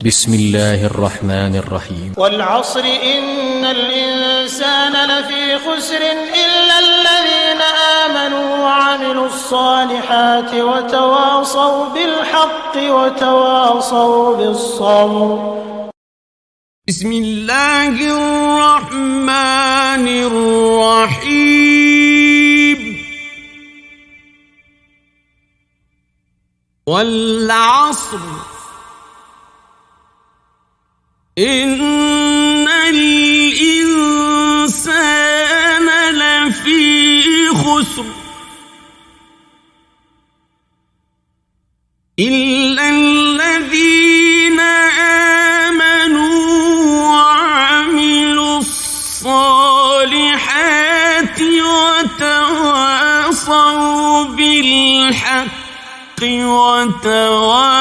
بسم الله الرحمن الرحيم. والعصر إن الإنسان لفي خسر إلا الذين آمنوا وعملوا الصالحات وتواصوا بالحق وتواصوا بالصبر. بسم الله الرحمن الرحيم. والعصر إن الإنسان لفي خسر إلا الذين آمنوا وعملوا الصالحات وتواصوا بالحق وتواصوا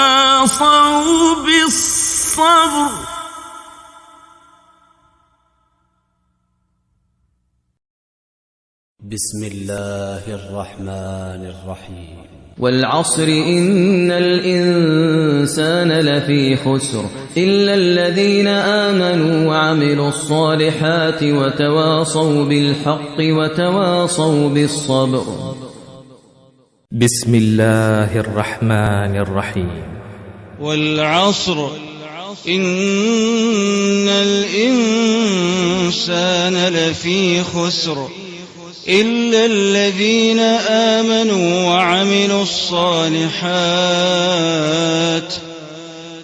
بالصبر. بسم الله الرحمن الرحيم. والعصر إن الإنسان لفي خسر إلا الذين آمنوا وعملوا الصالحات وتواصوا بالحق وتواصوا بالصبر. بسم الله الرحمن الرحيم. والعصر إن الإنسان لفي خسر إلا الذين آمنوا وعملوا الصالحات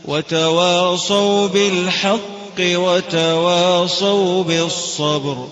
وتواصوا بالحق وتواصوا بالصبر.